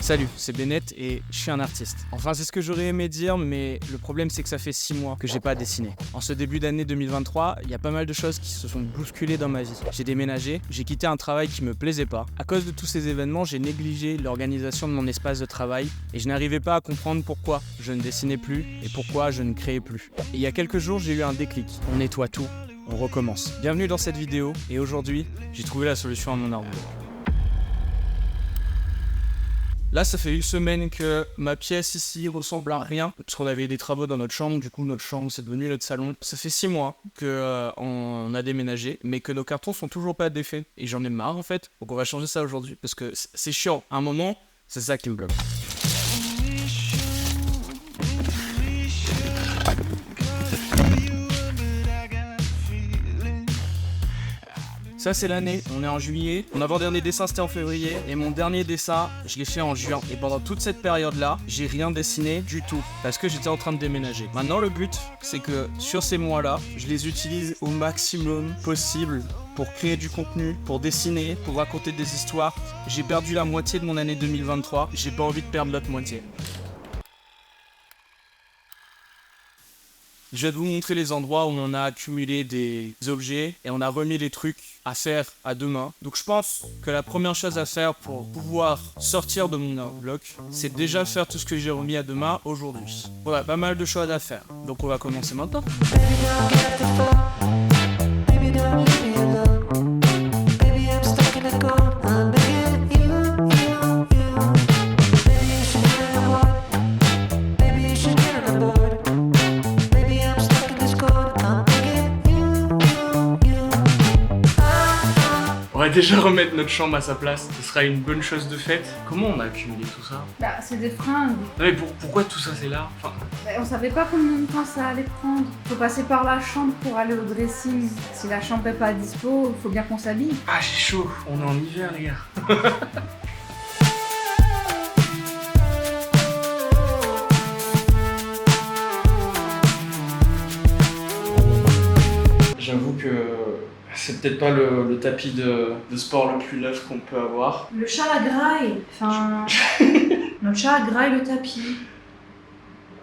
Salut, c'est Bennett et je suis un artiste. Enfin, c'est ce que j'aurais aimé dire, mais le problème c'est que ça fait 6 mois que j'ai pas dessiné. En ce début d'année 2023, il y a pas mal de choses qui se sont bousculées dans ma vie. J'ai déménagé, j'ai quitté un travail qui me plaisait pas. À cause de tous ces événements, j'ai négligé l'organisation de mon espace de travail et je n'arrivais pas à comprendre pourquoi je ne dessinais plus et pourquoi je ne créais plus. Et il y a quelques jours, j'ai eu un déclic. On nettoie tout, on recommence. Bienvenue dans cette vidéo et aujourd'hui, j'ai trouvé la solution à mon arbre. Là, ça fait une semaine que ma pièce ici ressemble à rien, parce qu'on avait des travaux dans notre chambre, du coup notre chambre c'est devenu notre salon. Ça fait 6 mois qu'on a déménagé, mais que nos cartons sont toujours pas défaits. Et j'en ai marre en fait, donc on va changer ça aujourd'hui, parce que c'est chiant. À un moment, c'est ça qui me bloque. Ça c'est l'année, on est en juillet, mon avant-dernier dessin c'était en février et mon dernier dessin je l'ai fait en juin. Et pendant toute cette période là, j'ai rien dessiné du tout parce que j'étais en train de déménager. Maintenant le but c'est que sur ces mois là, je les utilise au maximum possible pour créer du contenu, pour dessiner, pour raconter des histoires. J'ai perdu la moitié de mon année 2023, j'ai pas envie de perdre l'autre moitié. Je vais vous montrer les endroits où on a accumulé des objets et on a remis les trucs à faire à demain. Donc je pense que la première chose à faire pour pouvoir sortir de mon bloc, c'est déjà faire tout ce que j'ai remis à demain aujourd'hui. Voilà, pas mal de choses à faire. Donc on va commencer maintenant. On va déjà remettre notre chambre à sa place, ce sera une bonne chose de faite. Comment on a accumulé tout ça? Bah c'est des fringues. Non mais pourquoi tout ça c'est là? Enfin... Bah, on savait pas combien de temps ça allait prendre. Faut passer par la chambre pour aller au dressing. Si la chambre est pas dispo, faut bien qu'on s'habille. Ah j'ai chaud, on est en hiver les gars. J'avoue que c'est peut-être pas le tapis de sport le plus neuf qu'on peut avoir. Le chat la graille. Enfin... Notre chat graille le tapis.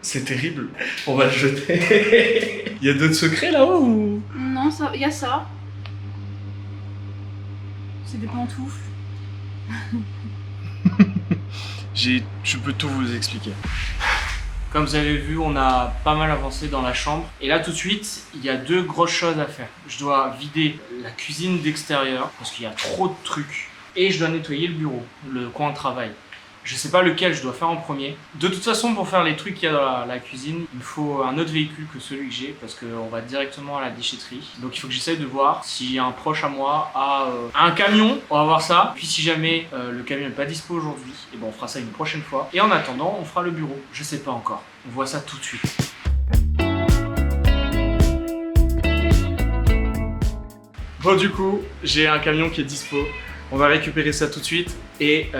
C'est terrible. On va le jeter. Il y a d'autres secrets là-haut ou... Non, ça, y a ça. C'est des pantoufles. Je peux tout vous expliquer. Comme vous avez vu, on a pas mal avancé dans la chambre. Et là, tout de suite, il y a deux grosses choses à faire. Je dois vider la cuisine d'extérieur, parce qu'il y a trop de trucs. Et je dois nettoyer le bureau, le coin de travail. Je sais pas lequel je dois faire en premier. De toute façon, pour faire les trucs qu'il y a dans la cuisine, il me faut un autre véhicule que celui que j'ai, parce qu'on va directement à la déchetterie. Donc il faut que j'essaye de voir si un proche à moi a un camion. On va voir ça. Puis si jamais le camion n'est pas dispo aujourd'hui, et ben on fera ça une prochaine fois. Et en attendant, on fera le bureau. Je sais pas encore. On voit ça tout de suite. Bon du coup, j'ai un camion qui est dispo. On va récupérer ça tout de suite et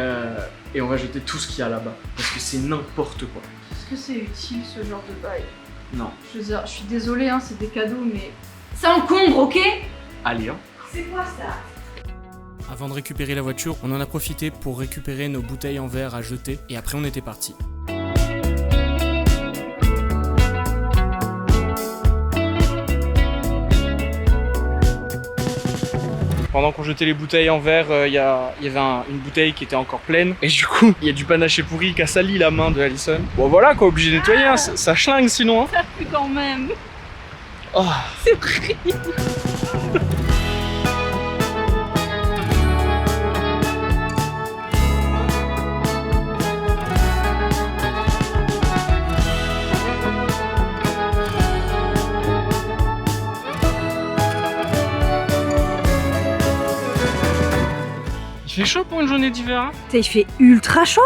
on va jeter tout ce qu'il y a là-bas. Parce que c'est n'importe quoi. Est-ce que c'est utile ce genre de bail? Non. Je veux dire, je suis désolée, hein, c'est des cadeaux, mais... Ça encombre, ok? Allez, hein. C'est quoi ça? Avant de récupérer la voiture, on en a profité pour récupérer nos bouteilles en verre à jeter. Et après, on était parti. Pendant qu'on jetait les bouteilles en verre, il y avait une bouteille qui était encore pleine. Et du coup, il y a du panaché pourri qui a sali la main de Alison. Bon voilà quoi, obligé de nettoyer, hein, ça schlingue sinon. Hein. Ça pue quand même. Oh. C'est horrible. Il fait chaud pour une journée d'hiver, hein? Il fait ultra chaud.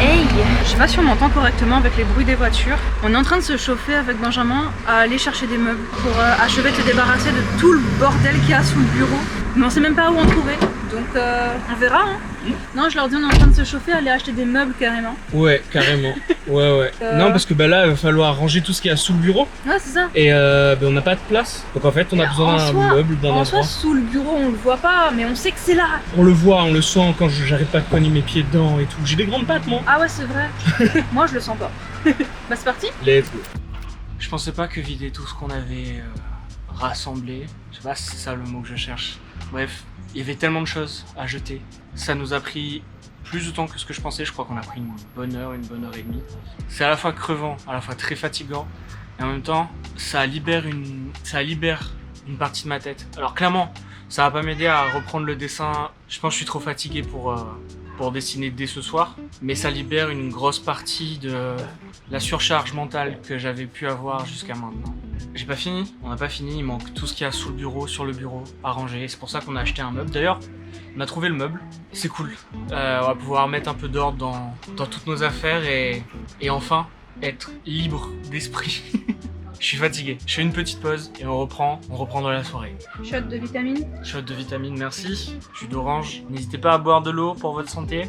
Hey, je sais pas si on m'entend correctement avec les bruits des voitures. On est en train de se chauffer avec Benjamin à aller chercher des meubles pour achever de se débarrasser de tout le bordel qu'il y a sous le bureau. Mais on sait même pas où en trouver. Donc on verra. Hein. Non, je leur dis on est en train de se chauffer, aller acheter des meubles carrément. Ouais, carrément. Ouais. Non, parce que là, il va falloir ranger tout ce qu'il y a sous le bureau. Ouais, c'est ça. Et on n'a pas de place. Donc en fait, on a besoin d'un meuble, d'un endroit. En soi, sous le bureau, on le voit pas, mais on sait que c'est là. On le voit, on le sent quand j'arrive pas à cogner mes pieds dedans et tout. J'ai des grandes pattes, moi. Ah ouais, c'est vrai. Moi, je le sens pas. Bah, c'est parti. Let's go. Je pensais pas que vider tout ce qu'on avait rassemblé, je sais pas si c'est ça le mot que je cherche. Bref, il y avait tellement de choses à jeter. Ça nous a pris plus de temps que ce que je pensais. Je crois qu'on a pris une bonne heure et demie. C'est à la fois crevant, à la fois très fatigant. Et en même temps, ça libère une partie de ma tête. Alors clairement, ça va pas m'aider à reprendre le dessin. Je pense que je suis trop fatigué pour dessiner dès ce soir. Mais ça libère une grosse partie de la surcharge mentale que j'avais pu avoir jusqu'à maintenant. J'ai pas fini, on n'a pas fini, il manque tout ce qu'il y a sous le bureau, sur le bureau, à ranger. C'est pour ça qu'on a acheté un meuble. D'ailleurs, on a trouvé le meuble, c'est cool. On va pouvoir mettre un peu d'ordre dans toutes nos affaires et enfin être libre d'esprit. Je suis fatigué. Je fais une petite pause et on reprend dans la soirée. Shot de vitamine. Shot de vitamine, merci. Jus d'orange. N'hésitez pas à boire de l'eau pour votre santé.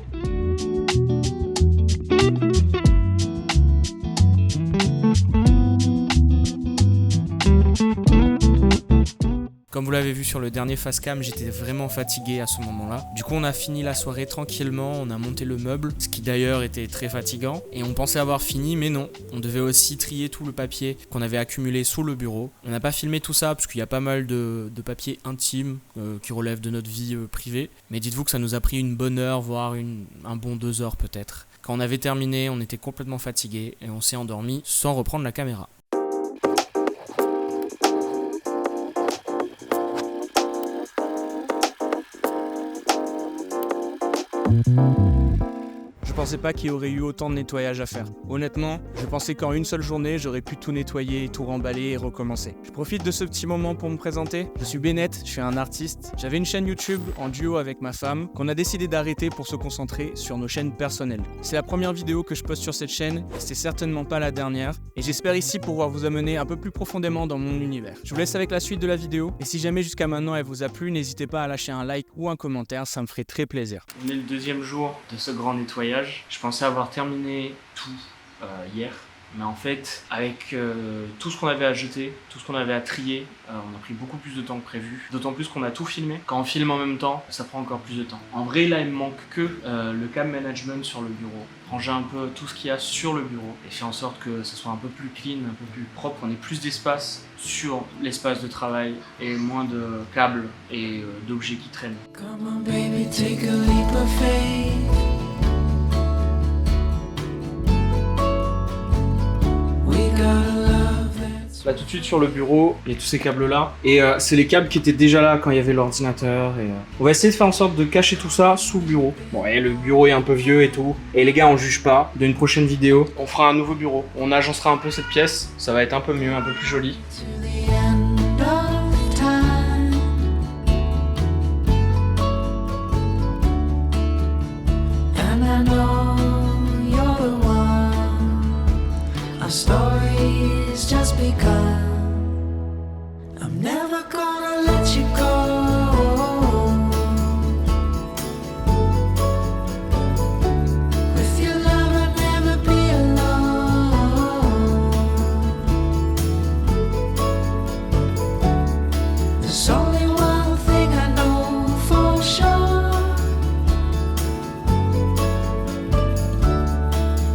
Comme vous l'avez vu sur le dernier facecam, j'étais vraiment fatigué à ce moment-là. Du coup, on a fini la soirée tranquillement, on a monté le meuble, ce qui d'ailleurs était très fatigant. Et on pensait avoir fini, mais non. On devait aussi trier tout le papier qu'on avait accumulé sous le bureau. On n'a pas filmé tout ça, parce qu'il y a pas mal de papier intime qui relève de notre vie privée. Mais dites-vous que ça nous a pris une bonne heure, voire un bon 2 heures peut-être. Quand on avait terminé, on était complètement fatigué et on s'est endormi sans reprendre la caméra. Je pensais pas qu'il y aurait eu autant de nettoyage à faire. Honnêtement, je pensais qu'en une seule journée, j'aurais pu tout nettoyer, tout remballer et recommencer. Je profite de ce petit moment pour me présenter. Je suis Bennett, je suis un artiste. J'avais une chaîne YouTube en duo avec ma femme qu'on a décidé d'arrêter pour se concentrer sur nos chaînes personnelles. C'est la première vidéo que je poste sur cette chaîne et c'est certainement pas la dernière. Et j'espère ici pouvoir vous amener un peu plus profondément dans mon univers. Je vous laisse avec la suite de la vidéo et si jamais jusqu'à maintenant elle vous a plu, n'hésitez pas à lâcher un like ou un commentaire, ça me ferait très plaisir. On est le deuxième jour de ce grand nettoyage. Je pensais avoir terminé tout hier, mais en fait, avec tout ce qu'on avait à jeter, tout ce qu'on avait à trier, on a pris beaucoup plus de temps que prévu. D'autant plus qu'on a tout filmé. Quand on filme en même temps, ça prend encore plus de temps. En vrai, là, il me manque que le cam management sur le bureau. Ranger un peu tout ce qu'il y a sur le bureau et faire en sorte que ça soit un peu plus clean, un peu plus propre, qu'on ait plus d'espace sur l'espace de travail et moins de câbles et d'objets qui traînent. Come on, baby, take a leap of faith. Là tout de suite sur le bureau, il y a tous ces câbles là et c'est les câbles qui étaient déjà là quand il y avait l'ordinateur et on va essayer de faire en sorte de cacher tout ça sous le bureau. Bon et le bureau est un peu vieux et tout et les gars on juge pas, d'une prochaine vidéo on fera un nouveau bureau, on agencera un peu cette pièce, ça va être un peu mieux, un peu plus joli. Our story's just begun. I'm never gonna let you go. With your love I'll never be alone. There's only one thing I know for sure.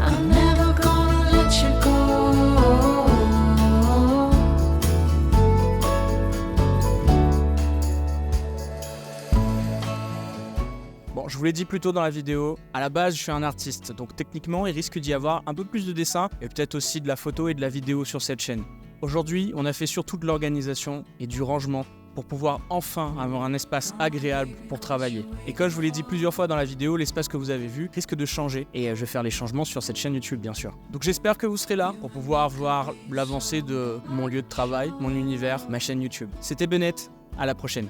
I'm never gonna let you go. Bon, je vous l'ai dit plus tôt dans la vidéo, à la base je suis un artiste, donc techniquement il risque d'y avoir un peu plus de dessin et peut-être aussi de la photo et de la vidéo sur cette chaîne. Aujourd'hui, on a fait surtout de l'organisation et du rangement pour pouvoir enfin avoir un espace agréable pour travailler. Et comme je vous l'ai dit plusieurs fois dans la vidéo, l'espace que vous avez vu risque de changer et je vais faire les changements sur cette chaîne YouTube bien sûr. Donc j'espère que vous serez là pour pouvoir voir l'avancée de mon lieu de travail, mon univers, ma chaîne YouTube. C'était Bennett, à la prochaine.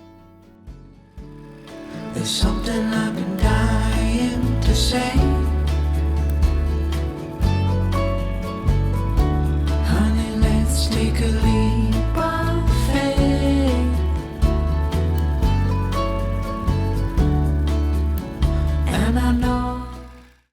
There's something I've been dying to say.